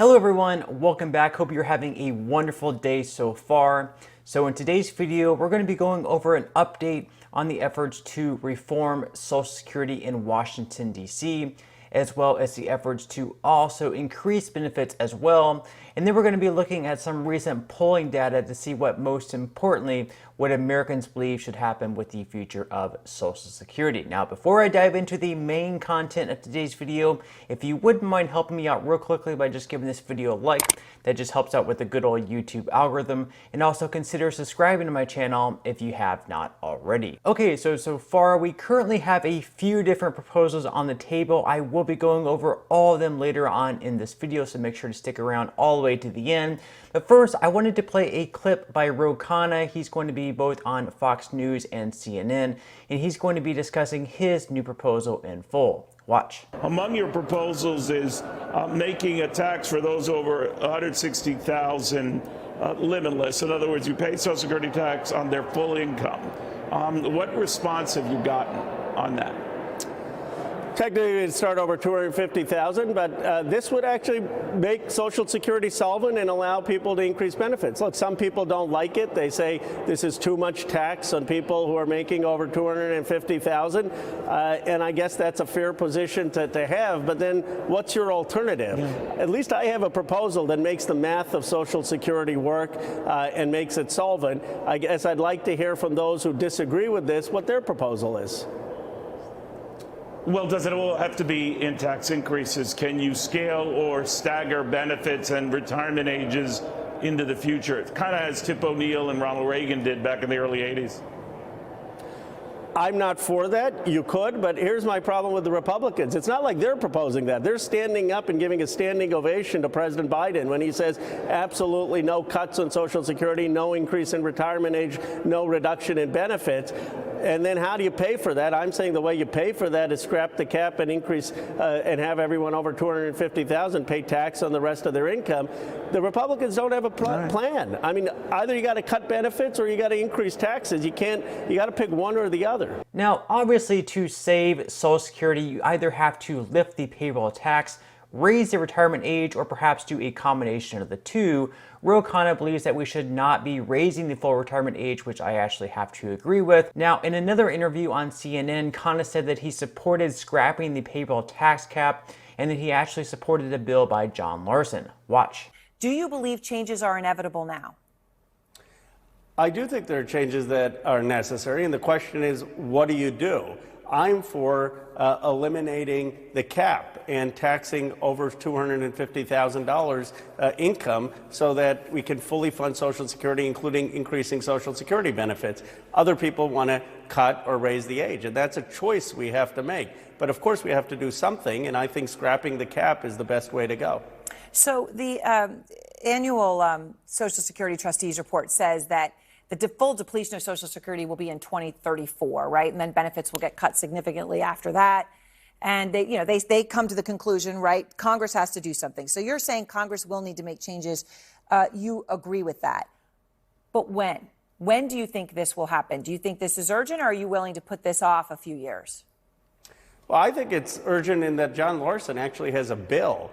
Hello everyone, welcome back. Hope you're having a wonderful day so far. So in today's video, we're going to be going over an update on the efforts to reform Social Security in Washington, D.C., as well as the efforts to also increase benefits as well. And then we're going to be looking at some recent polling data to see what, most importantly, what Americans believe should happen with the future of Social Security. Now, before I dive into the main content of today's video, if you wouldn't mind helping me out real quickly by just giving this video a like, that just helps out with the good old YouTube algorithm, and also consider subscribing to my channel if you have not already. Okay, so far we currently have a few different proposals on the table. I will be going over all of them later on in this video, so make sure to stick around all the way to the end. But first, I wanted to play a clip by Ro Khana. He's going to be both on Fox News and CNN, and he's going to be discussing his new proposal in full. Watch. Among your proposals is making a tax for those over 160,000 limitless. In other words, you pay Social Security tax on their full income. What response have you gotten on that? Technically, it'd start over 250,000, but this would actually make Social Security solvent and allow people to increase benefits. Look, some people don't like it. They say this is too much tax on people who are making over 250,000, and I guess that's a fair position to have. But then, what's your alternative? At least I have a proposal that makes the math of Social Security work and makes it solvent. I guess I'd like to hear from those who disagree with this what their proposal is. Well, does it all have to be in tax increases? Can you scale or stagger benefits and retirement ages into the future? It's kind of as Tip O'Neill and Ronald Reagan did back in the early 80s. I'm not for that. You could, but here's my problem with the Republicans. It's not like they're proposing that. They're standing up and giving a standing ovation to President Biden when he says absolutely no cuts on Social Security, no increase in retirement age, no reduction in benefits. And then how do you pay for that? I'm saying the way you pay for that is scrap the cap and increase and have everyone over 250,000 pay tax on the rest of their income. The Republicans don't have a plan. I mean, either you got to cut benefits or you got to increase taxes. You got to pick one or the other. Now, obviously, to save Social Security, you either have to lift the payroll tax, raise the retirement age, or perhaps do a combination of the two. Ro Khana believes that we should not be raising the full retirement age, which I actually have to agree with. Now, in another interview on CNN, Khana said that he supported scrapping the payroll tax cap and that he actually supported a bill by John Larson. Watch. Do you believe changes are inevitable now? I do think there are changes that are necessary, and the question is, what do you do? I'm for eliminating the cap and taxing over $250,000 income so that we can fully fund Social Security, including increasing Social Security benefits. Other people want to cut or raise the age, and that's a choice we have to make. But of course, we have to do something, and I think scrapping the cap is the best way to go. So the annual Social Security Trustees report says that the full depletion of Social Security will be in 2034, right? And then benefits will get cut significantly after that. And they come to the conclusion, right? Congress has to do something. So you're saying Congress will need to make changes. You agree with that. But when? When do you think this will happen? Do you think this is urgent, or are you willing to put this off a few years? Well, I think it's urgent in that John Larson actually has a bill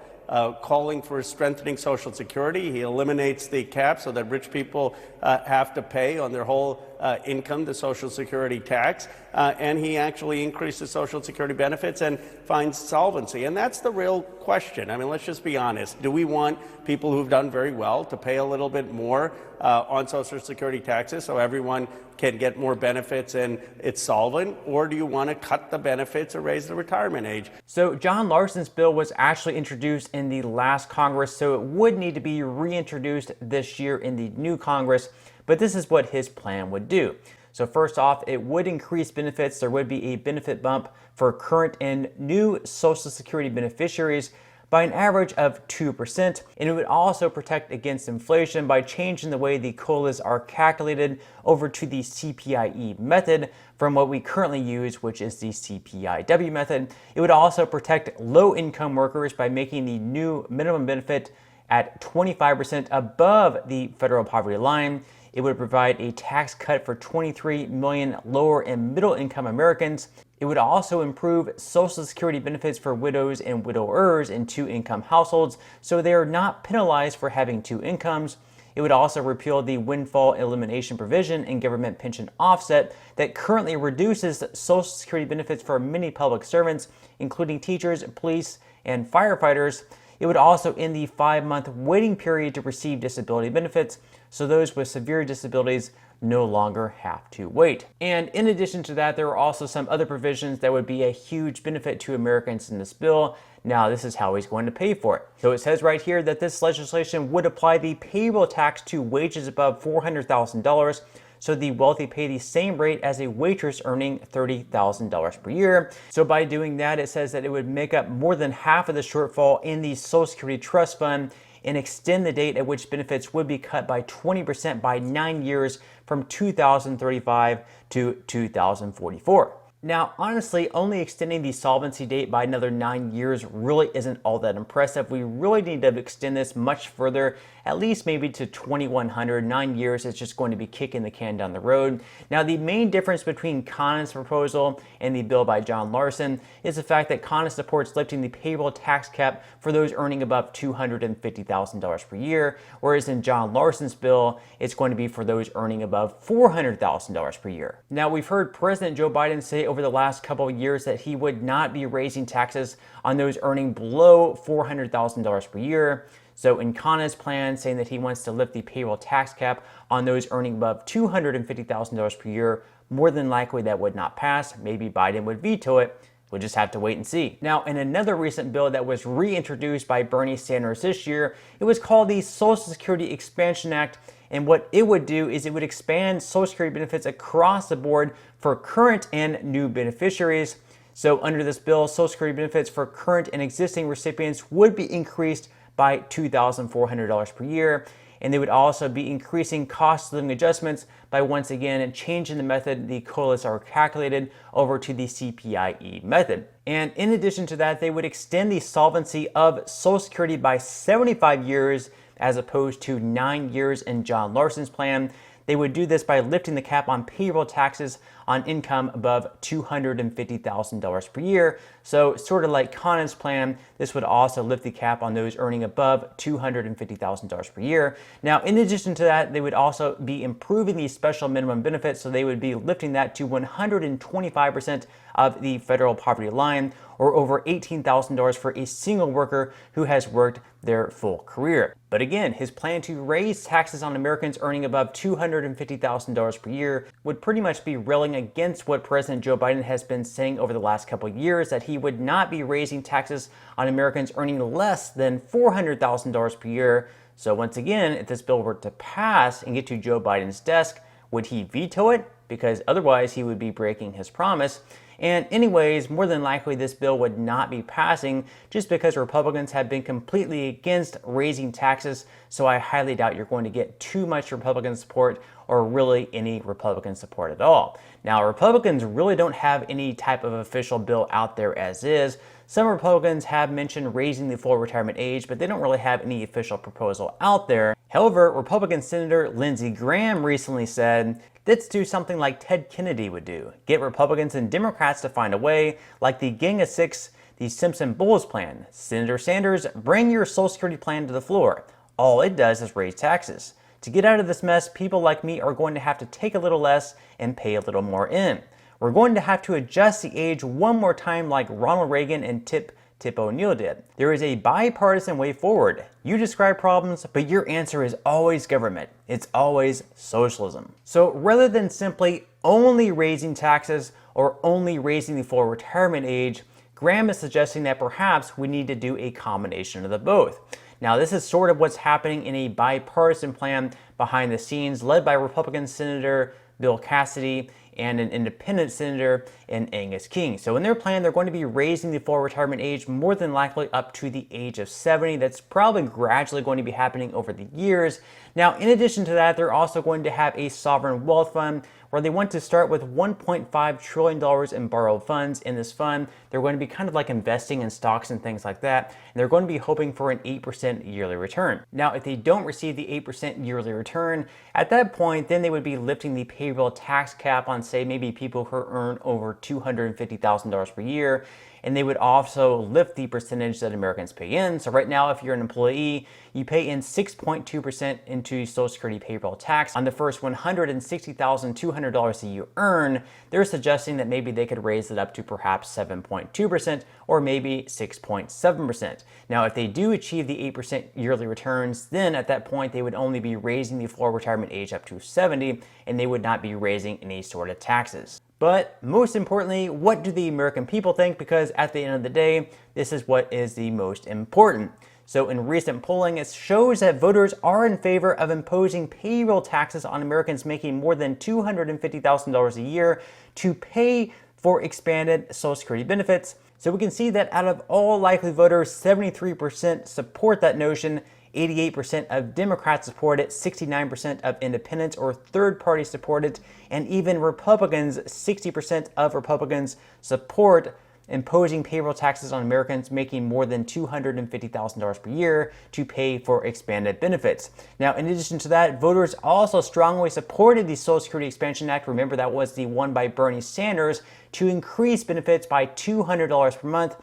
calling for strengthening Social Security. He eliminates the cap so that rich people have to pay on their whole income the Social Security tax, and he actually increases Social Security benefits and finds solvency. And that's the real question. I mean, let's just be honest. Do we want people who've done very well to pay a little bit more on Social Security taxes so everyone can get more benefits and it's solvent, or do you want to cut the benefits or raise the retirement age? So John Larson's bill was actually introduced in the last Congress, so it would need to be reintroduced this year in the new Congress, but this is what his plan would do. So first off, it would increase benefits. There would be a benefit bump for current and new Social Security beneficiaries by an average of 2%, and it would also protect against inflation by changing the way the COLAs are calculated over to the CPIE method from what we currently use, which is the CPIW method. It would also protect low-income workers by making the new minimum benefit at 25% above the federal poverty line. It would provide a tax cut for 23 million lower and middle income Americans. It would also improve Social Security benefits for widows and widowers in two-income households, so they are not penalized for having two incomes. It would also repeal the windfall elimination provision in government pension offset that currently reduces Social Security benefits for many public servants, including teachers, police, and firefighters. It would also end the 5-month waiting period to receive disability benefits, so those with severe disabilities no longer have to wait. And in addition to that, there are also some other provisions that would be a huge benefit to Americans in this bill. Now, this is how he's going to pay for it. So it says right here that this legislation would apply the payroll tax to wages above $400,000, so the wealthy pay the same rate as a waitress earning $30,000 per year. So by doing that, it says that it would make up more than half of the shortfall in the Social Security Trust Fund and extend the date at which benefits would be cut by 20% by 9 years from 2035 to 2044. Now, honestly, only extending the solvency date by another 9 years really isn't all that impressive. We really need to extend this much further, at least maybe to 2100. 9 years is just going to be kicking the can down the road. Now, the main difference between Khana's proposal and the bill by John Larson is the fact that Khana supports lifting the payroll tax cap for those earning above $250,000 per year, whereas in John Larson's bill, it's going to be for those earning above $400,000 per year. Now, we've heard President Joe Biden say over the last couple of years that he would not be raising taxes on those earning below $400,000 per year. So in Khana's plan, saying that he wants to lift the payroll tax cap on those earning above $250,000 per year, more than likely that would not pass. Maybe Biden would veto it. We'll just have to wait and see. Now, in another recent bill that was reintroduced by Bernie Sanders this year, it was called the Social Security Expansion Act. And what it would do is it would expand Social Security benefits across the board for current and new beneficiaries. So under this bill, Social Security benefits for current and existing recipients would be increased by $2,400 per year. And they would also be increasing cost of living adjustments by once again changing the method the COLAs are calculated over to the CPIE method. And in addition to that, they would extend the solvency of Social Security by 75 years as opposed to 9 years in John Larson's plan. They would do this by lifting the cap on payroll taxes on income above $250,000 per year. So sort of like Khana's plan, this would also lift the cap on those earning above $250,000 per year. Now, in addition to that, they would also be improving the special minimum benefits. So they would be lifting that to 125% of the federal poverty line, or over $18,000 for a single worker who has worked their full career. But again, his plan to raise taxes on Americans earning above $250,000 per year would pretty much be railing against what President Joe Biden has been saying over the last couple of years, that he would not be raising taxes on Americans earning less than $400,000 per year. So once again, if this bill were to pass and get to Joe Biden's desk, would he veto it? Because otherwise he would be breaking his promise. And anyways, more than likely this bill would not be passing just because Republicans have been completely against raising taxes. So I highly doubt you're going to get too much Republican support, or really any Republican support at all. Now, Republicans really don't have any type of official bill out there as is. Some Republicans have mentioned raising the full retirement age, but they don't really have any official proposal out there. However, Republican Senator Lindsey Graham recently said, let's do something like Ted Kennedy would do. Get Republicans and Democrats to find a way, like the Gang of Six, the Simpson Bowles plan. Senator Sanders, bring your Social Security plan to the floor. All it does is raise taxes. To get out of this mess, people like me are going to have to take a little less and pay a little more in. We're going to have to adjust the age one more time like Ronald Reagan and Tip O'Neill did. There is a bipartisan way forward. You describe problems, but your answer is always government. It's always socialism. So rather than simply only raising taxes or only raising the full retirement age, Graham is suggesting that perhaps we need to do a combination of the both. Now, this is sort of what's happening in a bipartisan plan behind the scenes led by Republican Senator Bill Cassidy and an independent senator in Angus King. So in their plan, they're going to be raising the full retirement age more than likely up to the age of 70. That's probably gradually going to be happening over the years. Now, in addition to that, they're also going to have a sovereign wealth fund where they want to start with $1.5 trillion in borrowed funds in this fund. They're going to be kind of like investing in stocks and things like that. And they're going to be hoping for an 8% yearly return. Now, if they don't receive the 8% yearly return, at that point, then they would be lifting the payroll tax cap on say maybe people who earn over $250,000 per year, and they would also lift the percentage that Americans pay in. So right now, if you're an employee, you pay in 6.2% into Social Security payroll tax. On the first $160,200 that you earn, they're suggesting that maybe they could raise it up to perhaps 7.2% or maybe 6.7%. Now, if they do achieve the 8% yearly returns, then at that point, they would only be raising the floor retirement age up to 70, and they would not be raising any sort of taxes. But most importantly, what do the American people think? Because at the end of the day, this is what is the most important. So in recent polling, it shows that voters are in favor of imposing payroll taxes on Americans making more than $250,000 a year to pay for expanded Social Security benefits. So we can see that out of all likely voters, 73% support that notion, 88% of Democrats support it, 69% of independents or third parties support it, and even Republicans, 60% of Republicans support imposing payroll taxes on Americans making more than $250,000 per year to pay for expanded benefits. Now, in addition to that, voters also strongly supported the Social Security Expansion Act. Remember, that was the one by Bernie Sanders to increase benefits by $200 per month.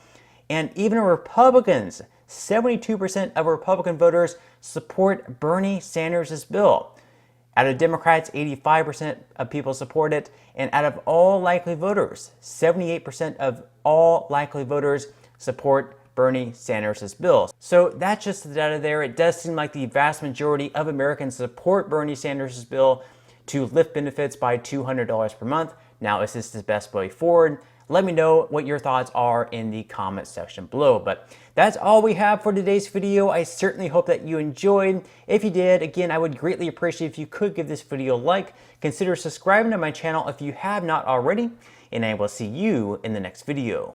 And even Republicans, 72% of Republican voters support Bernie Sanders' bill. Out of Democrats, 85% of people support it. And out of all likely voters, 78% of all likely voters support Bernie Sanders' bill. So that's just the data there. It does seem like the vast majority of Americans support Bernie Sanders' bill to lift benefits by $200 per month. Now, is this the best way forward? Let me know what your thoughts are in the comment section below. But that's all we have for today's video. I certainly hope that you enjoyed. If you did, again, I would greatly appreciate if you could give this video a like. Consider subscribing to my channel if you have not already. And I will see you in the next video.